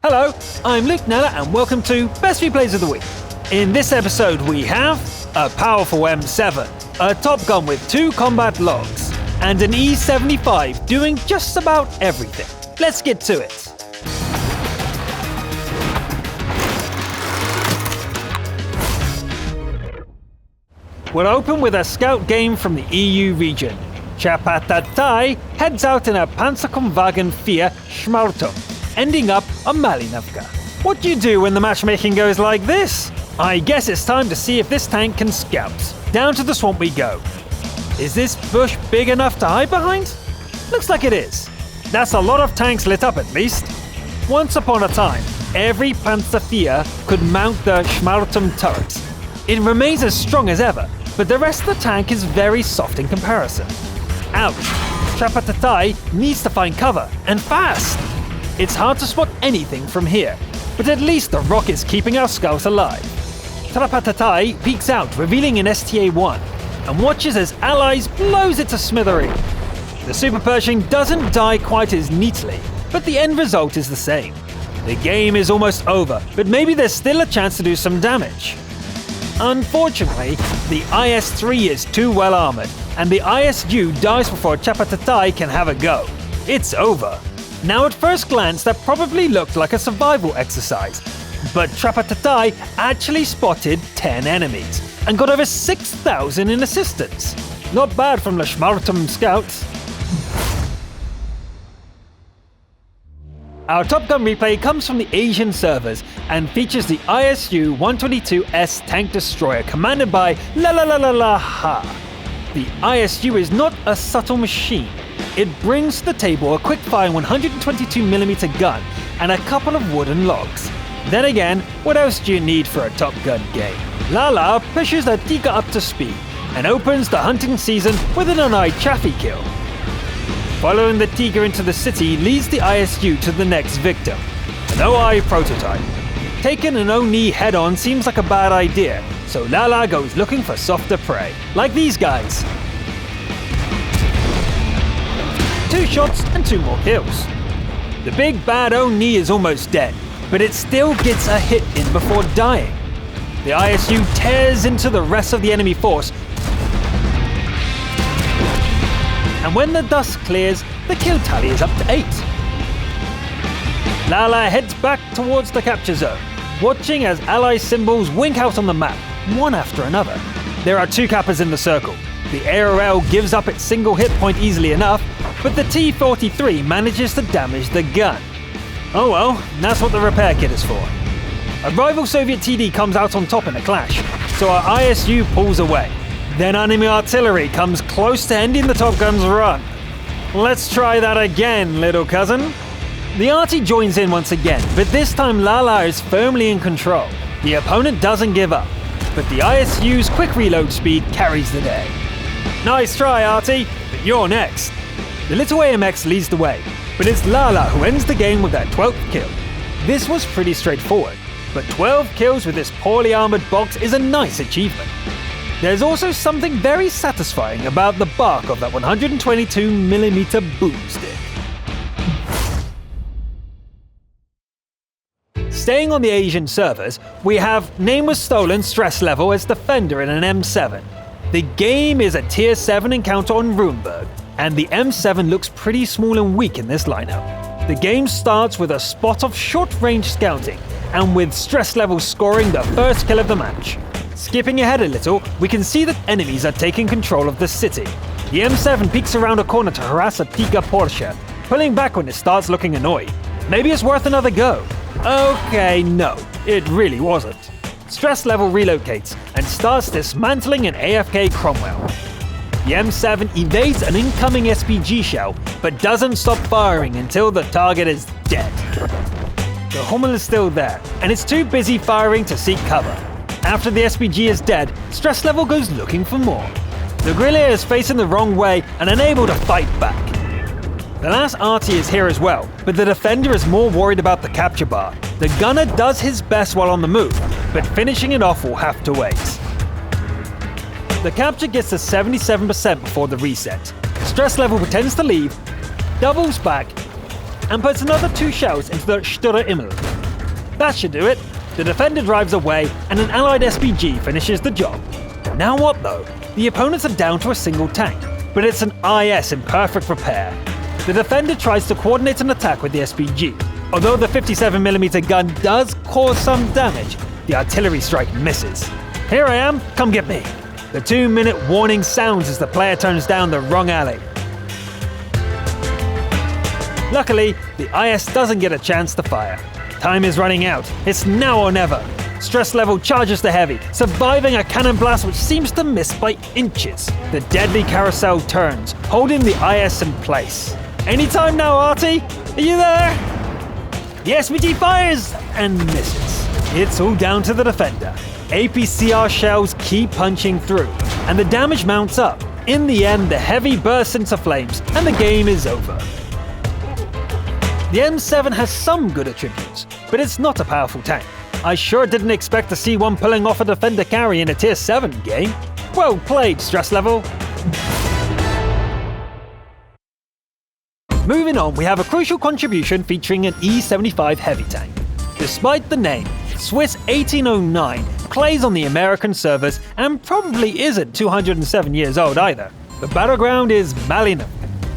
Hello, I'm Luke Nella and welcome to Best Replays of the Week. In this episode we have a powerful M7, a Top Gun with 2 combat logs, and an E75 doing just about everything. Let's get to it. We'll open with a scout game from the EU region. Chapatatai heads out in a Panzerkampfwagen 4 Schmaltum, ending up on Malinavka. What do you do when the matchmaking goes like this? I guess it's time to see if this tank can scout. Down to the swamp we go. Is this bush big enough to hide behind? Looks like it is. That's a lot of tanks lit up at least. Once upon a time, every Panzer IV could mount the Schmaltum turret. It remains as strong as ever, but the rest of the tank is very soft in comparison. Ouch! Chapatatai needs to find cover, and fast! It's hard to spot anything from here, but at least the rocket's keeping our scouts alive. Chapatatai peeks out, revealing an STA-1, and watches as allies blows it to smithereens. The Super Pershing doesn't die quite as neatly, but the end result is the same. The game is almost over, but maybe there's still a chance to do some damage. Unfortunately, the IS-3 is too well armored, and the ISU dies before Chapatatai can have a go. It's over. Now at first glance that probably looked like a survival exercise, but Chapatatai actually spotted 10 enemies, and got over 6,000 in assistance. Not bad from the Schmaltum scouts. Our Top Gun replay comes from the Asian servers and features the ISU-122S tank destroyer commanded by Ha. The ISU is not a subtle machine. It brings to the table a quick-firing 122mm gun and a couple of wooden logs. Then again, what else do you need for a Top Gun game? Lala pushes the Tika up to speed and opens the hunting season with an uneyed Chaffee kill. Following the Tiger into the city leads the ISU to the next victim, an OI prototype. Taking an Oni head-on seems like a bad idea, so Lala goes looking for softer prey, like these guys. 2 shots and 2 more kills. The big bad Oni is almost dead, but it still gets a hit in before dying. The ISU tears into the rest of the enemy force, and when the dust clears, the kill tally is up to 8. Lala heads back towards the capture zone, watching as ally symbols wink out on the map, one after another. There are 2 Kappas in the circle. The ARL gives up its single hit point easily enough, but the T-43 manages to damage the gun. Oh well, that's what the repair kit is for. A rival Soviet TD comes out on top in a clash, so our ISU pulls away. Then enemy artillery comes close to ending the Top Gun's run. Let's try that again, little cousin. The arty joins in once again, but this time Lala is firmly in control. The opponent doesn't give up, but the ISU's quick reload speed carries the day. Nice try, Arty, but you're next. The little AMX leads the way, but it's Lala who ends the game with their 12th kill. This was pretty straightforward, but 12 kills with this poorly armored box is a nice achievement. There's also something very satisfying about the bark of that 122mm boomstick. Staying on the Asian servers, we have Name Was Stolen stress level as Defender in an M7. The game is a Tier 7 encounter on Runeberg, and the M7 looks pretty small and weak in this lineup. The game starts with a spot of short-range scouting, and with stress level scoring the first kill of the match. Skipping ahead a little, we can see that enemies are taking control of the city. The M7 peeks around a corner to harass a Tika Porsche, pulling back when it starts looking annoyed. Maybe it's worth another go. Okay, no, it really wasn't. Stress level relocates and starts dismantling an AFK Cromwell. The M7 evades an incoming SPG shell, but doesn't stop firing until the target is dead. The Hummel is still there, and it's too busy firing to seek cover. After the SPG is dead, stress level goes looking for more. The Grillier is facing the wrong way and unable to fight back. The last arty is here as well, but the defender is more worried about the capture bar. The gunner does his best while on the move, but finishing it off will have to wait. The capture gets to 77% before the reset. Stress level pretends to leave, doubles back, and puts another 2 shells into the Sturre Immel. That should do it. The defender drives away, and an allied SPG finishes the job. Now what though? The opponents are down to a single tank, but it's an IS in perfect repair. The defender tries to coordinate an attack with the SPG. Although the 57mm gun does cause some damage, the artillery strike misses. Here I am, come get me. The 2-minute warning sounds as the player turns down the wrong alley. Luckily, the IS doesn't get a chance to fire. Time is running out. It's now or never. Stress level charges the heavy, surviving a cannon blast which seems to miss by inches. The deadly carousel turns, holding the IS in place. Anytime now, Artie? Are you there? The SPG fires and misses. It's all down to the defender. APCR shells keep punching through, and the damage mounts up. In the end, the heavy bursts into flames, and the game is over. The M7 has some good attributes, but it's not a powerful tank. I sure didn't expect to see one pulling off a defender carry in a Tier 7 game. Well played, stress level. Moving on, we have a crucial contribution featuring an E75 heavy tank. Despite the name, Swiss 1809 plays on the American servers and probably isn't 207 years old either. The battleground is Malinov,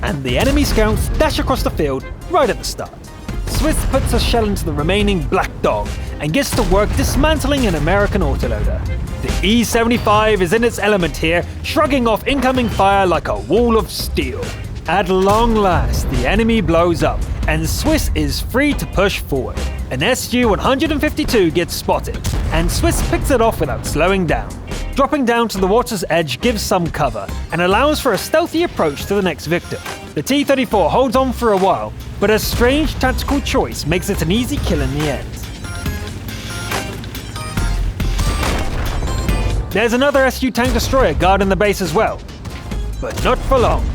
and the enemy scouts dash across the field right at the start. Swiss puts a shell into the remaining Black Dog and gets to work dismantling an American autoloader. The E75 is in its element here, shrugging off incoming fire like a wall of steel. At long last, the enemy blows up, and Swiss is free to push forward. An SU-152 gets spotted, and Swiss picks it off without slowing down. Dropping down to the water's edge gives some cover, and allows for a stealthy approach to the next victim. The T-34 holds on for a while, but a strange tactical choice makes it an easy kill in the end. There's another SU tank destroyer guarding the base as well, but not for long.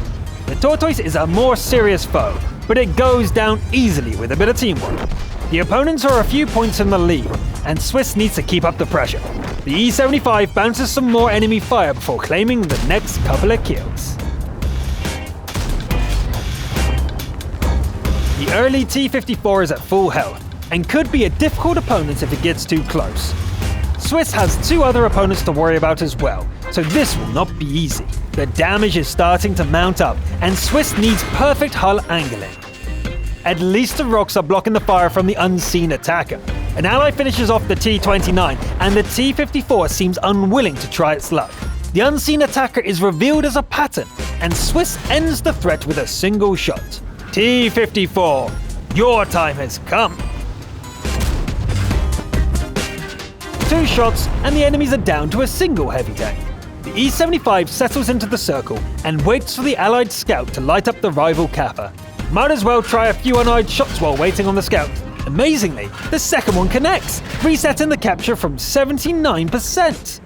The Tortoise is a more serious foe, but it goes down easily with a bit of teamwork. The opponents are a few points in the lead, and Swiss needs to keep up the pressure. The E75 bounces some more enemy fire before claiming the next couple of kills. The early T-54 is at full health, and could be a difficult opponent if it gets too close. Swiss has 2 other opponents to worry about as well, so this will not be easy. The damage is starting to mount up, and Swiss needs perfect hull angling. At least the rocks are blocking the fire from the unseen attacker. An ally finishes off the T-29, and the T-54 seems unwilling to try its luck. The unseen attacker is revealed as a pattern, and Swiss ends the threat with a single shot. T-54, your time has come. 2 shots, and the enemies are down to a single heavy tank. The E-75 settles into the circle and waits for the allied scout to light up the rival Kappa. Might as well try a few unarmed shots while waiting on the scout. Amazingly, the second one connects, resetting the capture from 79%.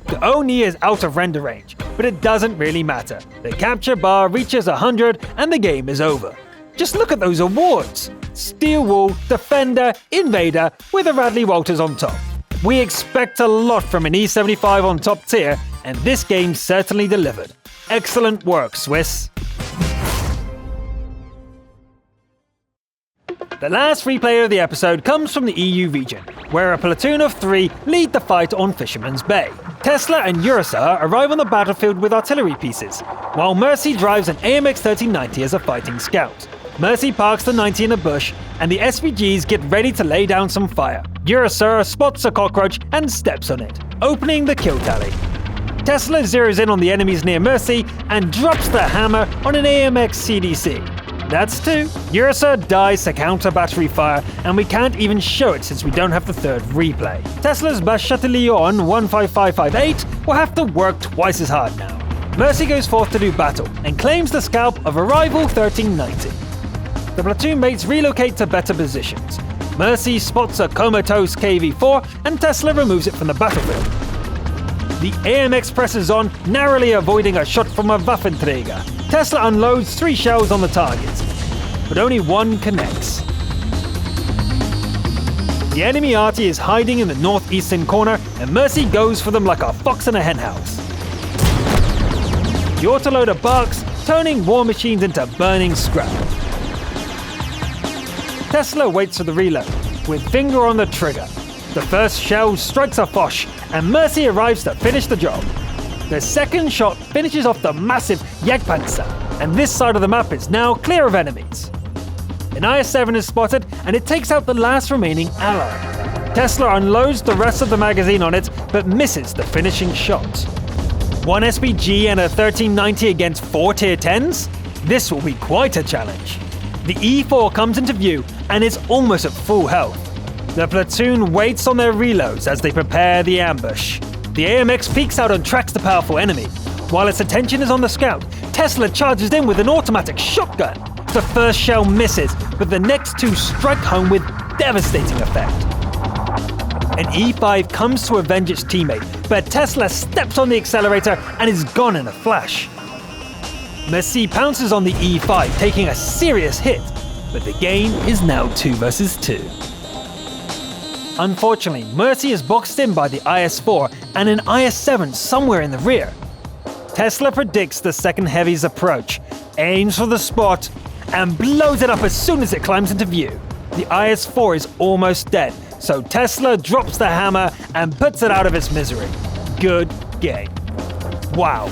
The Oni is out of render range, but it doesn't really matter. The capture bar reaches 100 and the game is over. Just look at those awards. Steel Wall, Defender, Invader, with a Radley Walters on top. We expect a lot from an E75 on top tier, and this game certainly delivered. Excellent work, Swiss. The last replay of the episode comes from the EU region, where a platoon of 3 lead the fight on Fisherman's Bay. Tesla and Ursa arrive on the battlefield with artillery pieces, while Mercy drives an AMX 1390 as a fighting scout. Mercy parks the 90 in a bush, and the SVGs get ready to lay down some fire. Ursa spots a cockroach and steps on it, opening the kill tally. Tesla zeroes in on the enemies near Mercy and drops the hammer on an AMX CDC. That's 2. Ursa dies to counter battery fire, and we can't even show it since we don't have the 3rd replay. Tesla's Bachatillon 15558 will have to work twice as hard now. Mercy goes forth to do battle, and claims the scalp of a rival 1390. The platoon mates relocate to better positions. Mercy spots a comatose KV-4, and Tesla removes it from the battlefield. The AMX presses on, narrowly avoiding a shot from a Waffenträger. Tesla unloads 3 shells on the target, but only 1 connects. The enemy arty is hiding in the northeastern corner, and Mercy goes for them like a fox in a henhouse. The autoloader barks, turning war machines into burning scrap. Tesla waits for the reload, with finger on the trigger. The first shell strikes a Foch, and Mercy arrives to finish the job. The second shot finishes off the massive Jagdpanzer, and this side of the map is now clear of enemies. An IS-7 is spotted, and it takes out the last remaining ally. Tesla unloads the rest of the magazine on it, but misses the finishing shot. One SPG and a 1390 against 4 tier 10s? This will be quite a challenge. The E4 comes into view and is almost at full health. The platoon waits on their reloads as they prepare the ambush. The AMX peeks out and tracks the powerful enemy. While its attention is on the scout, Tesla charges in with an automatic shotgun. The first shell misses, but the next two strike home with devastating effect. An E5 comes to avenge its teammate, but Tesla steps on the accelerator and is gone in a flash. Mercy pounces on the E5, taking a serious hit, but the game is now 2 versus 2. Unfortunately, Mercy is boxed in by the IS-4 and an IS-7 somewhere in the rear. Tesla predicts the second heavy's approach, aims for the spot, and blows it up as soon as it climbs into view. The IS-4 is almost dead, so Tesla drops the hammer and puts it out of its misery. Good game. Wow,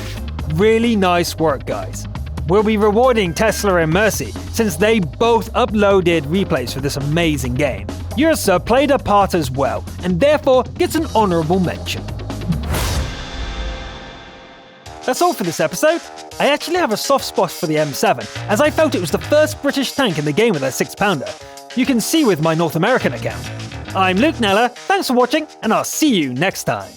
really nice work, guys. We'll be rewarding Tesla and Mercy since they both uploaded replays for this amazing game. Ursa played a part as well, and therefore gets an honourable mention. That's all for this episode. I actually have a soft spot for the M7, as I felt it was the first British tank in the game with a 6-pounder. You can see with my North American account. I'm Luke Neller, thanks for watching, and I'll see you next time.